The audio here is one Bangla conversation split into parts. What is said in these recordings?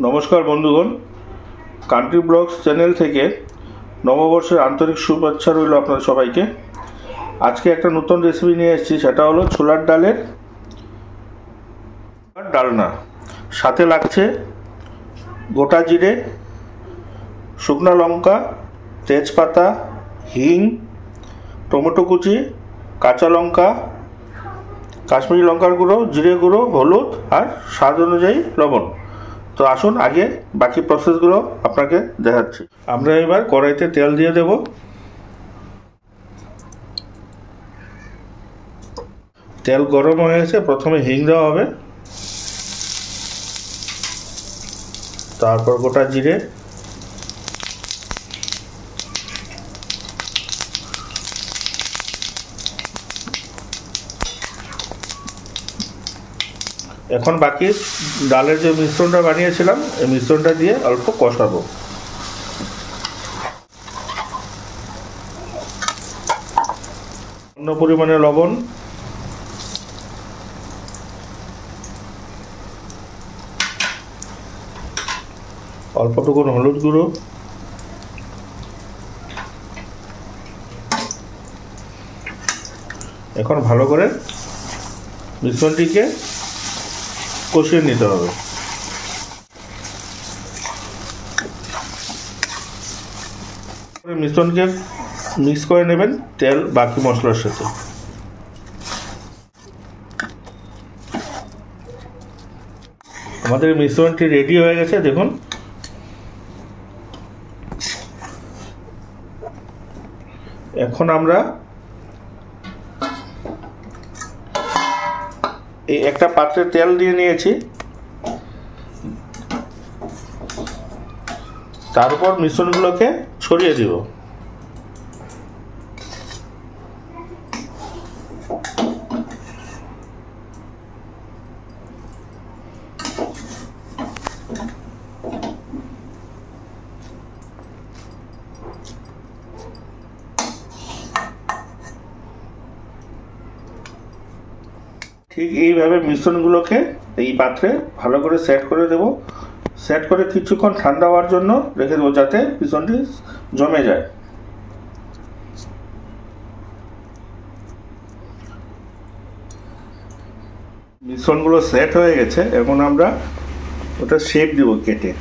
নমস্কার বন্ধুগণ, কান্ট্রি ব্লগস চ্যানেল থেকে নববর্ষের আন্তরিক শুভেচ্ছা রইল আপনাদের সবাইকে। আজকে একটা নতুন রেসিপি নিয়ে এসেছি, সেটা হলো ছোলার ডালের ডালনা। সাথে লাগছে গোটা জিরে, শুকনো লঙ্কা, তেজপাতা, হিং, টমেটো কুচি, কাঁচা লঙ্কা, কাশ্মীরি লঙ্কার গুঁড়ো, জিরে গুঁড়ো, হলুদ আর স্বাদ অনুযায়ী লবণ। তো আসুন আগে বাকি প্রসেসগুলো আপনাকে দেখাচ্ছি। আমরা এবার কড়াইতে তেল দিয়ে দেব। তেল গরম হয়ে গেছে, প্রথমে হিং দেওয়া হবে, তারপর গোটা জিরে, এখন বাকি ডালের যে মিশ্রণটা বানিয়েছিলাম এই মিশ্রণটা দিয়ে অল্প কষাবো। অন্য পরিমাণে লবণ, অল্পটুকুন হলুদ গুঁড়ো, এখন ভালো করে মিশ্রণটিকে কষিয়ে নিতে হবে। মিশ্রণকে মিক্স করে নেবেন তেল বাকি মশলার সাথে। আমাদের মিশ্রণটি রেডি হয়ে গেছে, দেখুন। এখন আমরা এই একটা পাত্রে তেল দিয়ে নিয়েছি, তার উপর মিশ্রণগুলোকে ছড়িয়ে দিব। ঠিক এইভাবে মিশ্রণগুলোকে এই পাত্রে ভালো করে সেট করে দেব। সেট করে কিছুক্ষণ ঠান্ডা হওয়ার জন্য রেখে দেবো, যাতে মিশ্রণটি জমে যায়। মিশ্রণগুলো সেট হয়ে গেছে, এখন আমরা ওটা শেপ দিব কেটে।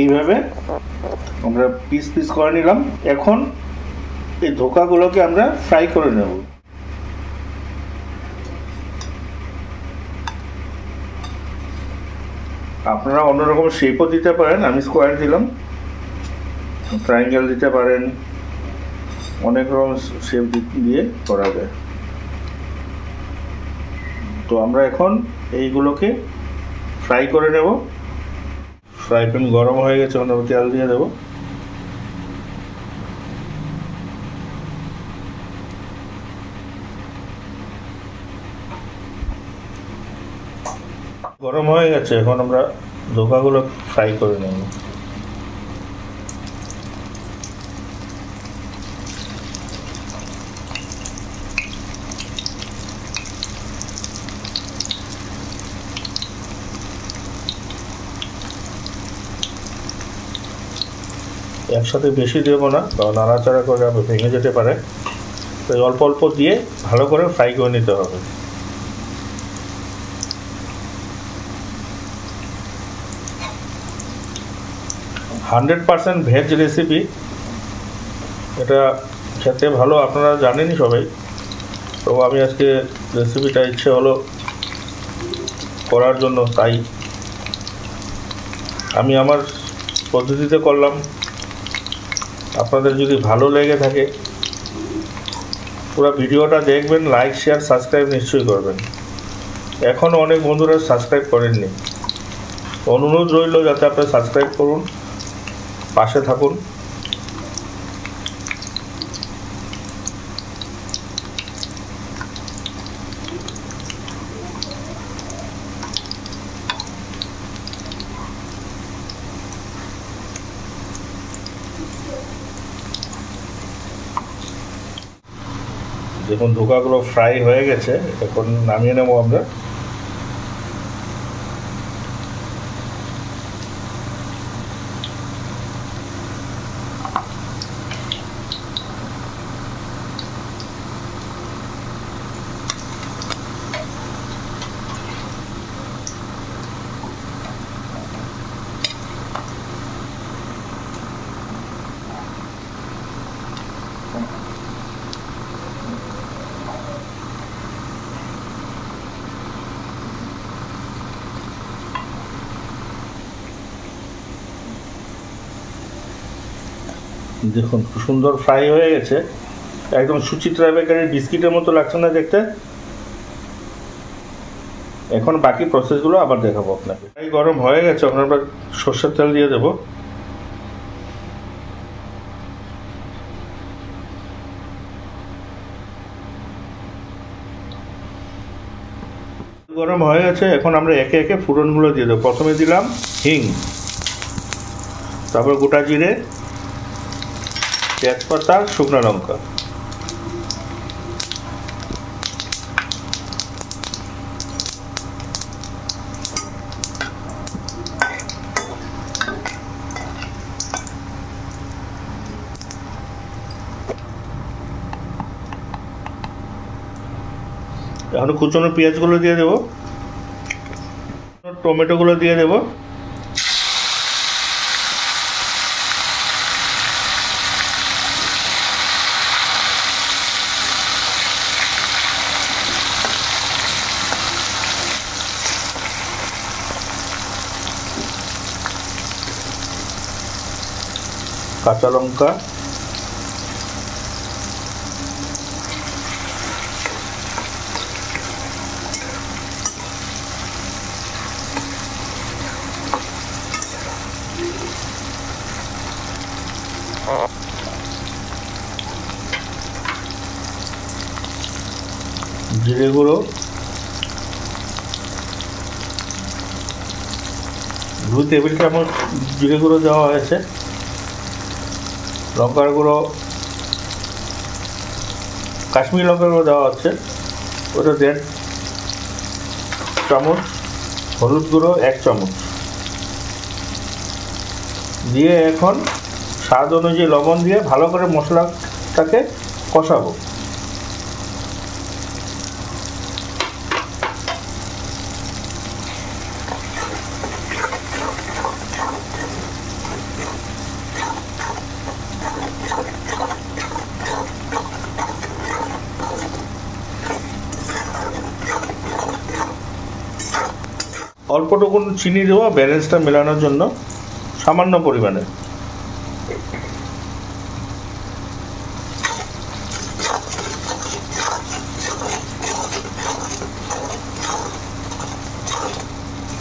এইভাবে আমরা পিস পিস করে নিলাম। এখন এই ধোকাগুলোকে আমরা ফ্রাই করে নেব। আপনারা অন্যরকম শেপও দিতে পারেন, আমি স্কোয়ার দিলাম, ট্রায়াঙ্গেল দিতে পারেন, অনেক রকম শেপ দিয়ে করা যায়। তো আমরা এখন এইগুলোকে ফ্রাই করে নেব। ফ্রাই প্যান গরম হয়ে গেছে, আমরা তেল দিয়ে দেব। গরম হয়ে গেছে, এখন আমরা ধোকাগুলো ফ্রাই করে নেব। একসাথে বেশি দেবো না, কারণ নাড়াচাড়া করে আবার ভেঙে যেতে পারে। তো অল্প অল্প দিয়ে ভালো করে ফ্রাই করে নিতে হবে। 100% ভেজ রেসিপি। এটা খেতে ভালো, আপনারা জানেনই সবাই। তো আমি আজকে রেসিপিটা ইচ্ছে হলো করার জন্য, তাই আমি আমার পদ্ধতিতে করলাম। আপনাদের যদি ভালো লেগে থাকে পুরো ভিডিওটা দেখবেন, লাইক শেয়ার সাবস্ক্রাইব নিশ্চয়ই করবেন। এখনও অনেক বন্ধুরা সাবস্ক্রাইব করেননি, অনুরোধ রইল যাতে আপনারা সাবস্ক্রাইব করুন, পাশে থাকুন। দেখুন ধোকাগুলো ফ্রাই হয়ে গেছে, এখন নামিয়ে নেব আমরা। দেখুন খুব সুন্দর ফ্রাই হয়ে গেছে, একদম সুচিত্রা বেকারির বিস্কিটের মতো লাগছে না দেখতে। এখন বাকি প্রসেসগুলো আবার দেখাবো আপনাকে। গরম হয়ে গেছে, আমরা সর্ষের তেল দিয়ে দেব। গরম হয়ে গেছে, এখন আমরা একে একে ফোড়নগুলো দিয়ে দেবো। প্রথমে দিলাম হিং, তারপর গোটা জিরে, তেজপাতা, শুকনো লঙ্কা। এখন কুচনো পেঁয়াজগুলো দিয়ে দেবো, টমেটোগুলো দিয়ে দেবো, কাঁচা লঙ্কা, জিরে গুঁড়ো, 2 টেবিল চামচ জিরে গুঁড়ো দেওয়া হয়েছে, লঙ্কার গুঁড়ো, কাশ্মীরি লঙ্কার গুঁড়ো দেওয়া হচ্ছে, ওটা 1.5 চামচ, হলুদ গুঁড়ো 1 চামচ দিয়ে এখন স্বাদ অনুযায়ী লবণ দিয়ে ভালো করে মশলাটাকে কষাবো। অল্পটুকু চিনি দেবো ব্যালেন্সটা মেলানোর জন্য, সামান্য পরিমাণে।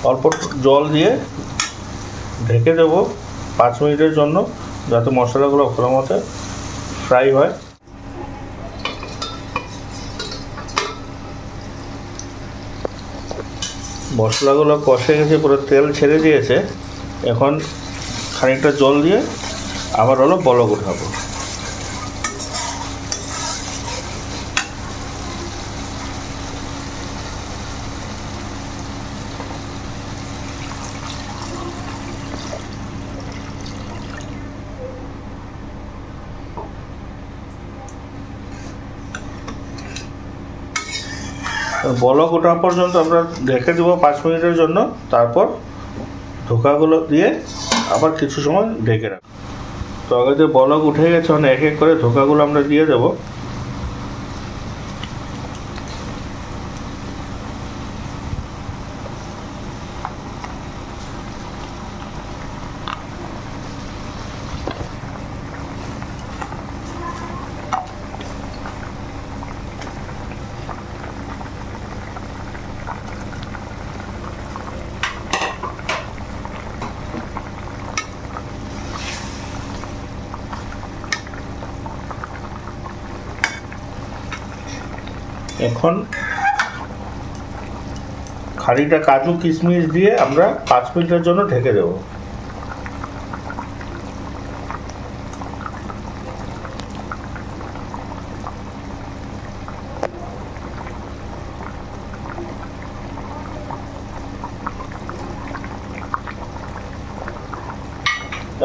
অল্প জল দিয়ে ঢেকে দেবো 5 মিনিটের জন্য, যাতে মশলাগুলো ভালো মতো ফ্রাই হয়। মশলাগুলো কষে গেছে, পুরো তেল ছেড়ে দিয়েছে। এখন খানিকটা জল দিয়ে আবার হলো বলক উঠাবো। বলক ওঠা পর্যন্ত আমরা ঢেকে দেবো 5 মিনিটের জন্য। তারপর ধোকাগুলো দিয়ে আবার কিছু সময় ঢেকে রাখ। তো আগে যে বলক উঠে গেছে, মানে এক এক করে ধোকাগুলো আমরা দিয়ে দেব। এখন খানিকটা কাজু কিশমিশ দিয়ে আমরা 5 মিনিটের জন্য ঢেকে দেব।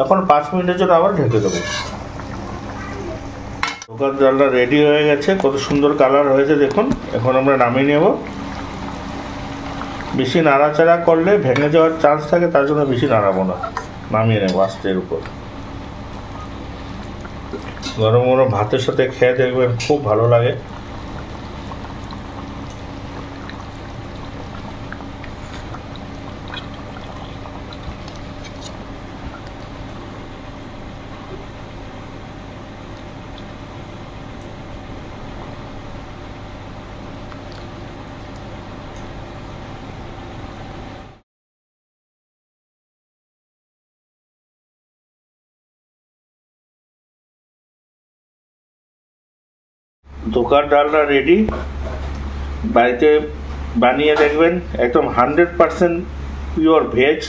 এখন 5 মিনিটের জন্য আবার ঢেকে দেবো। ধোকার ডালটা রেডি হয়ে গেছে, কত সুন্দর কালার হয়েছে দেখুন। এখন আমরা নামিয়ে নেব। বেশি নাড়াচাড়া করলে ভেঙে যাওয়ার চান্স থাকে, তার জন্য বেশি নাড়াবো না, নামিয়ে নেবো আস্তের উপর। গরম গরম ভাতের সাথে খেয়ে দেখবেন, খুব ভালো লাগে। ধোকার ডালটা রেডি, বাড়িতে বানিয়ে দেখবেন, একদম 100% পিওর ভেজ।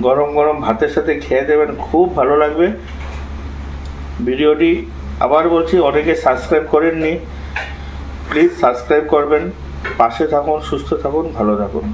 গরম গরম ভাতের সাথে খেয়ে দেবেন, খুব ভালো লাগবে। ভিডিওটি আবার বলছি, অনেকে সাবস্ক্রাইব করেননি, প্লিজ সাবস্ক্রাইব করবেন। পাশে থাকুন, সুস্থ থাকুন, ভালো থাকুন।